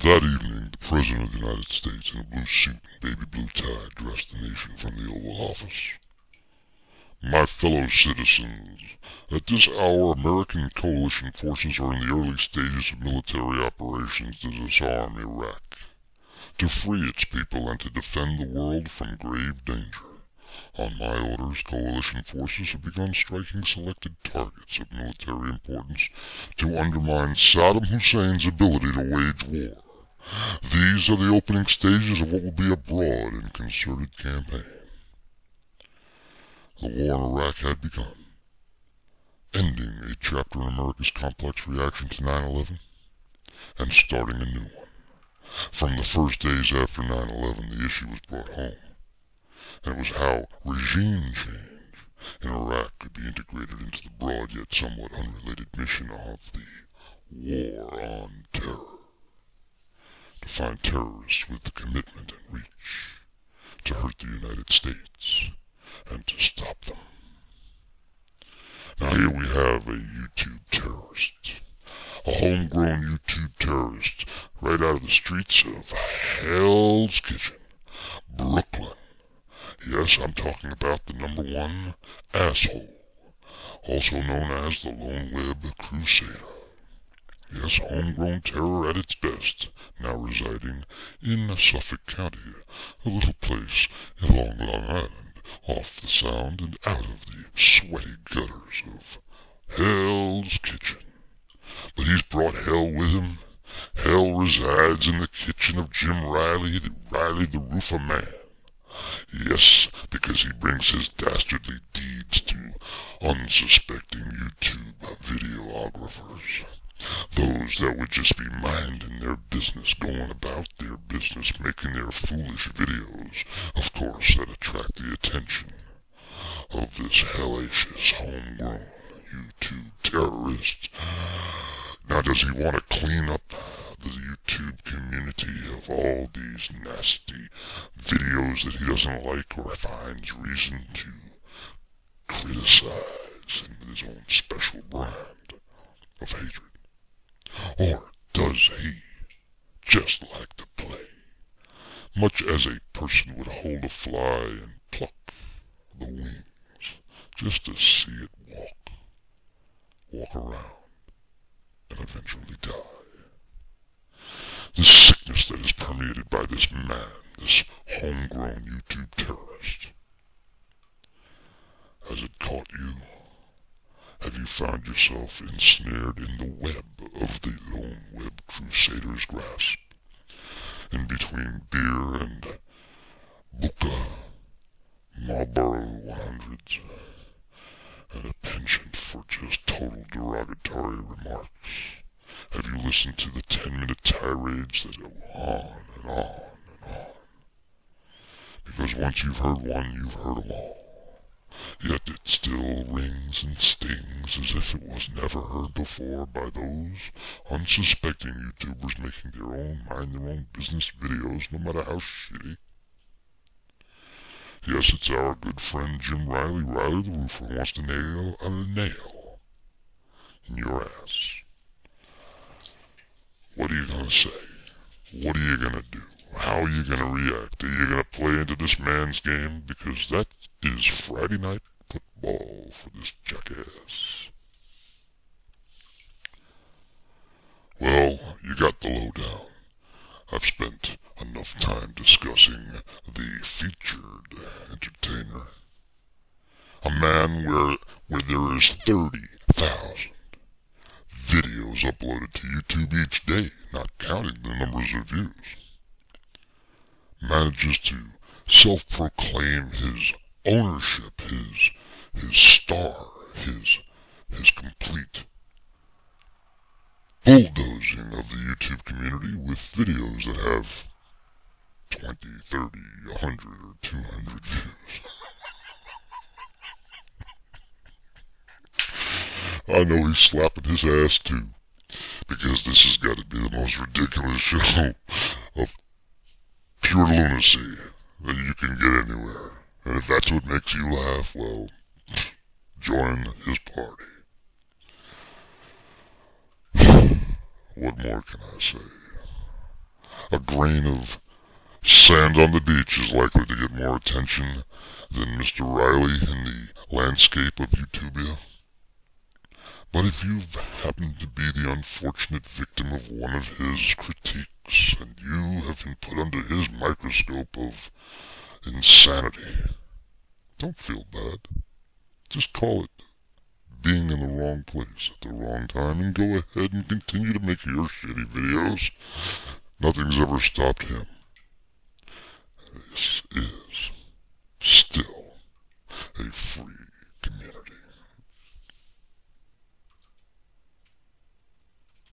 That evening, the President of the United States, in a blue suit and baby blue tie, addressed the nation from the Oval Office. My fellow citizens, at this hour American coalition forces are in the early stages of military operations to disarm Iraq, to free its people and to defend the world from grave danger. On my orders, coalition forces have begun striking selected targets of military importance to undermine Saddam Hussein's ability to wage war. These are the opening stages of what will be a broad and concerted campaign. The war in Iraq had begun, ending a chapter in America's complex reaction to 9/11 and starting a new one. From the first days after 9/11, the issue was brought home, and it was how regime change in Iraq could be integrated into the broad yet somewhat unrelated mission of the War on Terror. To find terrorists with the commitment and reach to hurt the United States and to stop them. Now here we have a YouTube terrorist, a homegrown YouTube terrorist, right out of the streets of Hell's Kitchen, Brooklyn. Yes, I'm talking about the #1 asshole, also known as the LoneWebCrusader. Yes, homegrown terror at its best, now residing in Suffolk County, a little place along Long Island, off the Sound and out of the sweaty gutters of Hell's Kitchen. But he's brought hell with him. Hell resides in the kitchen of Jim Riley the Roofer Man. Yes, because he brings his dastardly deeds to unsuspecting YouTube videographers. Those that would just be minding their business, going about their business, making their foolish videos, of course, that attract the attention of this hellacious homegrown YouTube terrorist. Now, does he want to clean up the YouTube community of all these nasty videos that he doesn't like or finds reason to criticize in his own special brand of hatred? Or does he just like to play, much as a person would hold a fly and pluck the wings, just to see it walk around, and eventually die? The sickness that is permeated by this man, this homegrown YouTube terrorist, has it caught you? Have you found yourself ensnared in the web of the LoneWebCrusader's grasp? In between beer and Buka, Marlboro 100s, and a penchant for just total derogatory remarks? Have you listened to the 10-minute tirades that go on and on and on? Because once you've heard one, you've heard them all. Yet it still rings and stings as if it was never heard before by those unsuspecting YouTubers making mind their own business videos, no matter how shitty. Yes, it's our good friend Jim Riley the Roofer, who wants to nail a nail in your ass. What are you gonna say? What are you gonna do? How are you gonna react? Are you gonna play into this man's game? Because that is Friday night football for this jackass. Well, you got the lowdown. I've spent enough time discussing the featured entertainer. A man where there is 30,000 videos uploaded to YouTube each day, not counting the numbers of views, manages to self-proclaim his ownership, his star, his complete bulldozing of the YouTube community with videos that have 20, 30, 100, or 200 views. I know he's slapping his ass too, because this has got to be the most ridiculous show of pure lunacy that you can get anywhere. And if that's what makes you laugh, well, join his party. What more can I say? A grain of sand on the beach is likely to get more attention than Mr. Riley in the landscape of Utopia. But if you've happened to be the unfortunate victim of one of his critiques, and you have been put under his microscope of insanity, don't feel bad. Just call it being in the wrong place at the wrong time, and go ahead and continue to make your shitty videos. Nothing's ever stopped him. This is still a free community.